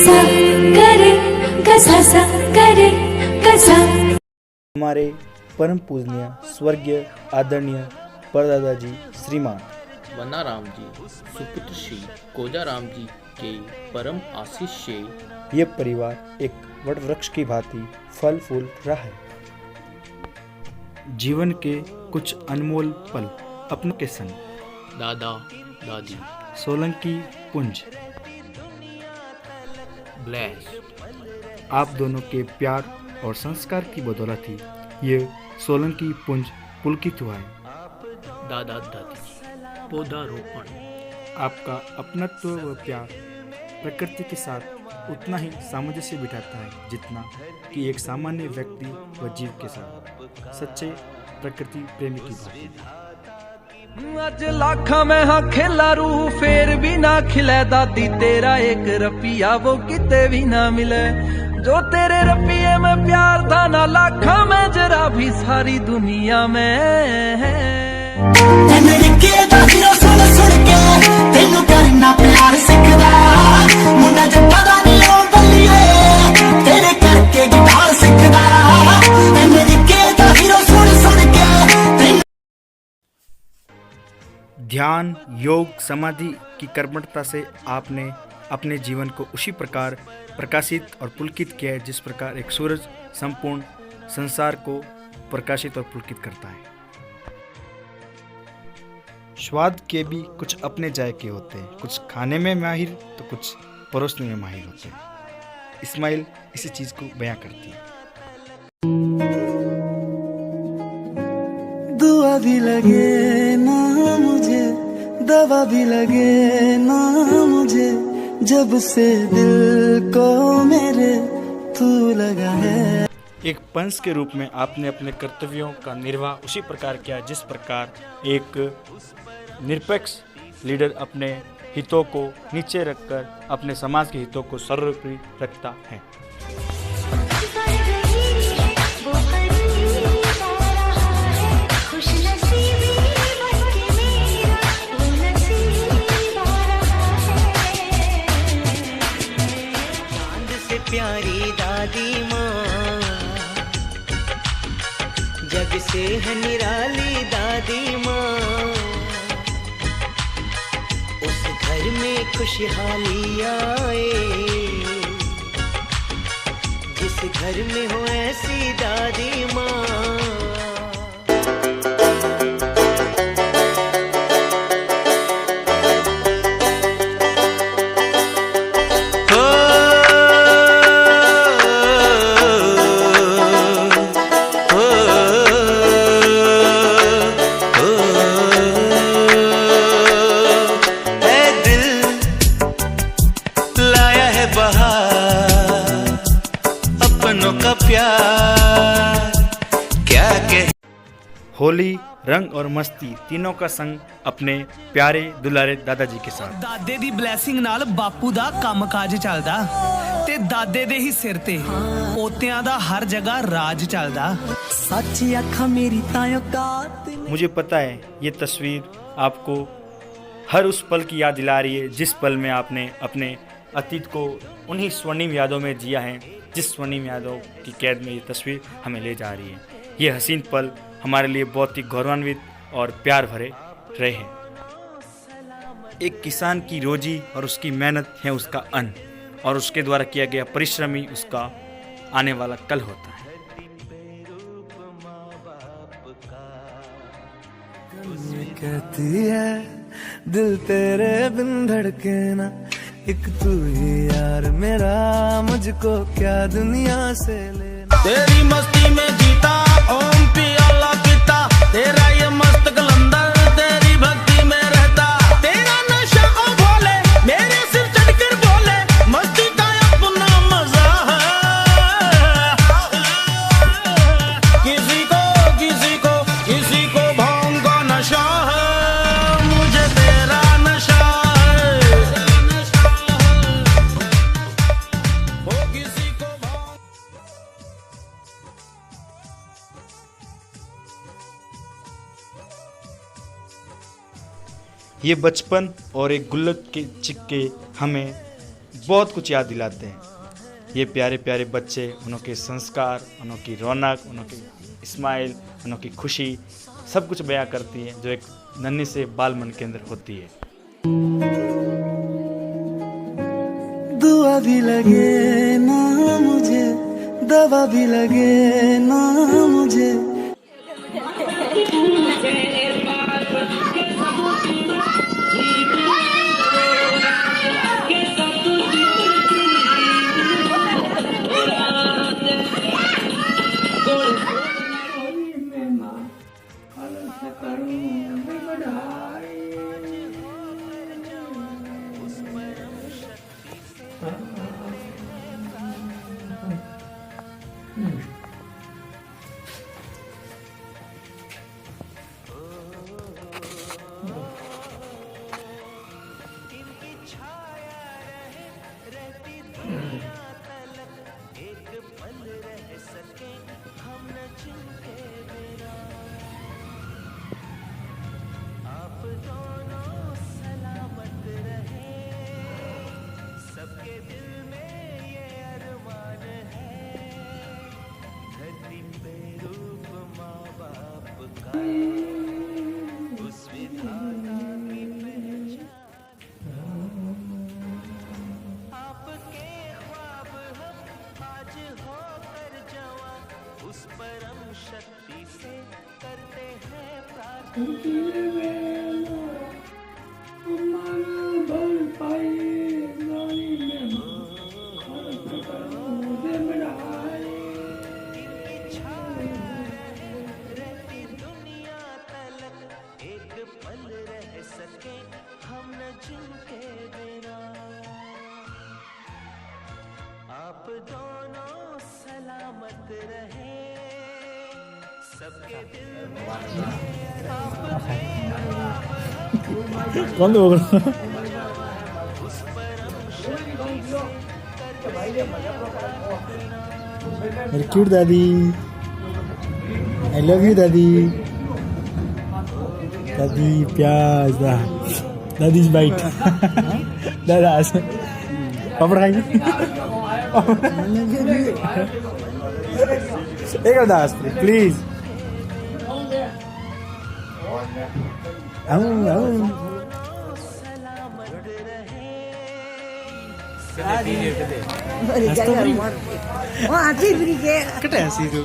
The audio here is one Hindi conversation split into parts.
सा करे गसा सा करे गसा। हमारे परम पूजनीय स्वर्गीय आदरणीय परदादा जी श्रीमान वनाराम जी सुपुत्र श्री कोजाराम जी के परम आशीष से ये परिवार एक वट वृक्ष की भांति फल फूल रहा है। जीवन के कुछ अनमोल पल अपनों के संग दादा दादी सोलंकी पुंज ब्लेस आप दोनों के प्यार और संस्कार की बदौलत ही ये सोलंकी पुंज पुलकित हुआ है। दादा दादी पौधारोपण आपका अपनत्व व प्यार प्रकृति के साथ उतना ही सामंजस्य बिठाता है जितना कि एक सामान्य व्यक्ति व जीव के साथ सच्चे प्रकृति प्रेमी की भांति। अज लाखा में हाँ खिला रू फेर भी ना खिले दादी तेरा एक रपिया वो किते भी ना मिले। जो तेरे रपिये में प्यार था ना लाखा में जरा भी सारी दुनिया में। तेनू करना प्यार सिखदा मुंडा जट्टा दा नी ओ बल्लिए तेरे करके गिटार सिखदा अमेरिके दा हीरो सुन सुन के। ध्यान योग समाधि की कर्मठता से आपने अपने जीवन को उसी प्रकार प्रकाशित और पुलकित किया है जिस प्रकार एक सूरज संपूर्ण संसार को प्रकाशित और पुलकित करता है। स्वाद के भी कुछ अपने जायके होते हैं, कुछ खाने में माहिर तो कुछ परोसने में माहिर होते हैं। इस्माइल इसी चीज को बयां करती है। दुआ भी लगे ना मुझे दवा भी लगे ना मुझे जब से दिल को मेरे तू लगा है। एक पंच के रूप में आपने अपने कर्तव्यों का निर्वाह उसी प्रकार किया जिस प्रकार एक निरपेक्ष लीडर अपने हितों को नीचे रखकर अपने समाज के हितों को सर्वोपरि रखता है। चांद से प्यारी दादी माँ जग से है निराली दादी माँ। उस घर में खुशहाली आए जिस घर में हो ऐसी दादी माँ। होली रंग और मस्ती तीनों का संग अपने प्यारे दुलारे दादाजी के साथ। दादे दी ब्लैसिंग नाल बापू दा कामकाज चलदा ते दादे दे ही सिर ते पोतियां दा हर जगह राज चलदा। सच अखा मेरी तायो का। मुझे पता है ये तस्वीर आपको हर उस पल की याद दिला रही है जिस पल में आपने अपने अतीत को उन्हीं स्वर्णिम यादों में जिया है जिस स्वर्णिम यादों की कैद में ये तस्वीर हमें ले जा रही है। ये हसीन पल हमारे लिए बहुत ही गौरवान्वित और प्यार भरे रहे हैं। एक किसान की रोजी और उसकी मेहनत है उसका अन्न और उसके द्वारा किया गया परिश्रम ही उसका आने वाला कल होता है। कहती है दिल तेरे बिन धड़के ना एक तू ही यार मेरा मुझको क्या दुनिया से लेना। तेरी मस्ती में जीता ओम पियाला पीता तेरा ये मस्त कलंदर तेरी भक्ति में रहता। तेरा नशा ओ भोले मेरे सिर चढ़कर बोले मस्ती का अपना मजा है। किसी को भांग का नशा है मुझे तेरा नशा है। हो किसी को ये बचपन और एक गुल्लक के चिक्के हमें बहुत कुछ याद दिलाते हैं। ये प्यारे प्यारे बच्चे, उनके संस्कार, उनकी रौनक, उनकी स्माइल, उनकी खुशी सब कुछ बयां करती है जो एक नन्ही से बाल मन के अंदर होती है। दुआ भी लगे ना मुझे, दवा भी लगे ना मुझे, आप दोनों सलामत रहे, सबके दिल में कौन होगा? मेरी क्यूट दादी, आई लव यू दादी। दादी प्याज दा, दादी बाइट। दादा पापड़ खाएंगे? एक अरदास प्लीज। कटे हंसी तू।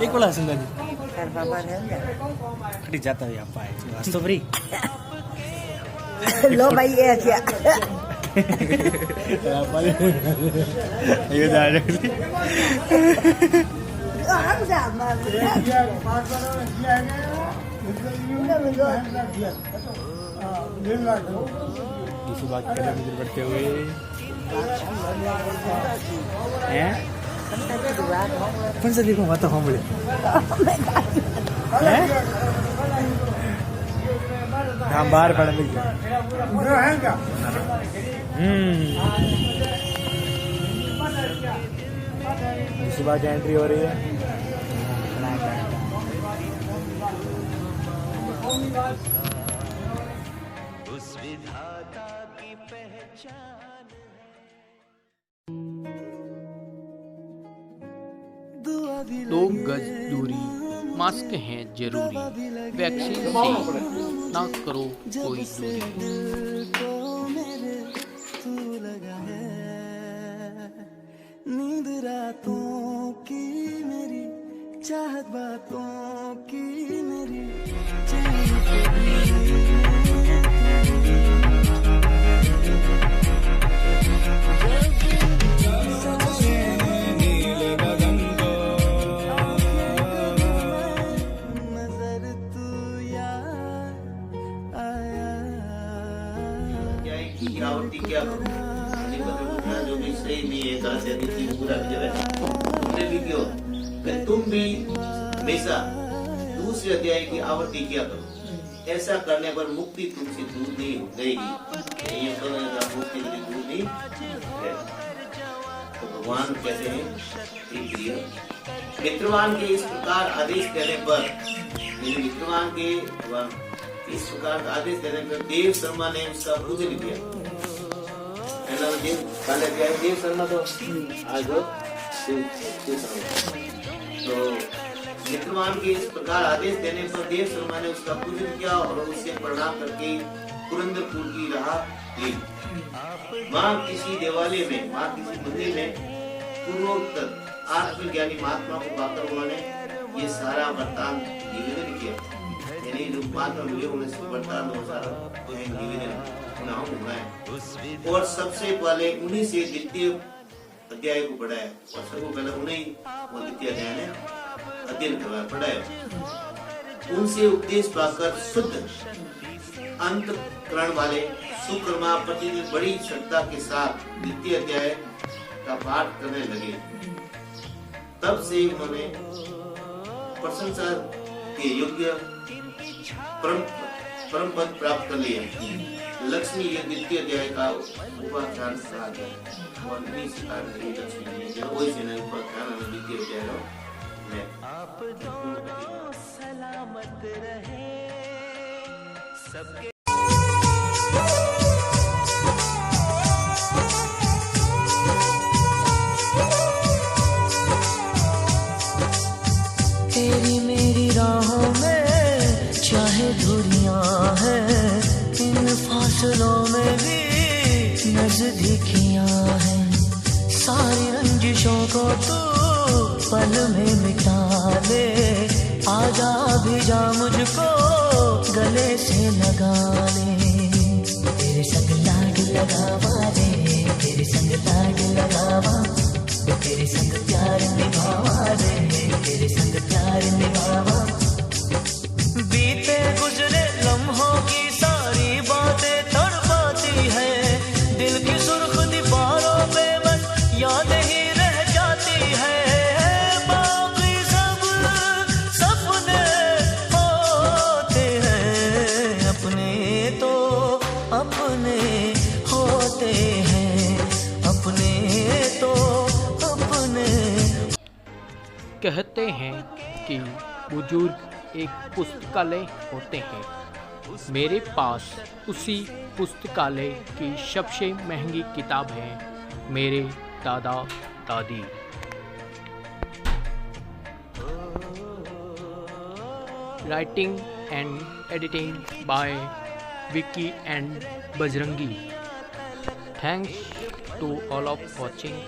एक बोला हंसी दादी। कटी जाता है आप आए तो फ्री। लो भाई ये क्या? ये दादा सुबह के कदम इधर बढ़ते हुए हैं। कौन सा देखो मत हम बोले हम बाहर पड़ मिल सुबह की एंट्री हो रही है। उस विधाता की पहचान है। 2 गज दूरी, मास्क हैं जरूरी, वैक्सीन से ना करो कोई दूरी। नींद रातों की मेरी, चाहत बातों की मेरी, गिरावटी क्या जो भी सही नहीं है, गलत है, चीज पूरा की जगह तुमने भी क्यों, तुम भी हमेशा दूसरे अध्याय की आवृत्ति किया करो। ऐसा करने पर मुक्ति तुमसे दूर नहीं हो जाएगी। ये मुक्ति दूर नहीं है। तो भगवान कहते हैं मित्रवान के इस प्रकार आदेश देने पर, मेरे मित्रवान के इस प्रकार का आदेश देने पर देव शर्मा ने उसका पूजन किया। देव शर्मा तो आज तो मित्रवान के इस प्रकार आदेश देने पर देव शर्मा ने उसका पूजन किया और उससे प्रणाम करके पुरंदरपुर की राह ली। माँ किसी देवालय में, माँ किसी मंदिर में पूर्वोत्तर आत्मज्ञानी महात्मा को पाकर उन्होंने ये सारा वरदान निवेदन किया। यानी जो महात्मा मिले उन्हें वरदान निवेदन है और सबसे पहले उन्हीं से द्वितीय अध्याय को पढ़ाया और सबको पहले उन्हें वो द्वितीय अध्याय ने अध्ययन करवाया, पढ़ाया। उनसे उपदेश पाकर शुद्ध अंतःकरण वाले सुकर्मा प्रतिदिन बड़ी श्रद्धा के साथ द्वितीय अध्याय का पाठ करने लगे। तब से उन्होंने प्रशंसा के योग्य परम पद प्राप्त कर लिया। लक्ष्मी ये द्वितीय अध्याय का उपाख्यान कहा गया और इन्हीं से कारण लक्ष्मी जो वही से ने उपाख्यान द्वितीय अध्याय में सलामत रहे सबके। तेरी मेरी राहों में चाहे दूरियां हैं, इन फासलों में भी नजदीकियां हैं। सारी रंजिशों को तू पल में मिटा ले, आजा भी जा मुझको गले से लगा ले। तेरे संग लाग लगावा रे, तेरे संग लाग लगावा, तेरे संग प्यार निभावा रे, तेरे संग प्यार निभावा। बीते गुजरे लम्हों की सारी बातें तड़पाती है, दिल की सुर्ख दीवारों पे बस याद ही रह जाती है। बाकी सब सपने होते हैं, अपने तो अपने होते हैं, अपने तो अपने। कहते हैं कि बुजुर्ग एक पुस्तकालय होते हैं। मेरे पास उसी पुस्तकालय की सबसे महंगी किताब है मेरे दादा दादी। Writing and editing bye Vicky and Bajrangi. Thanks to all of watching.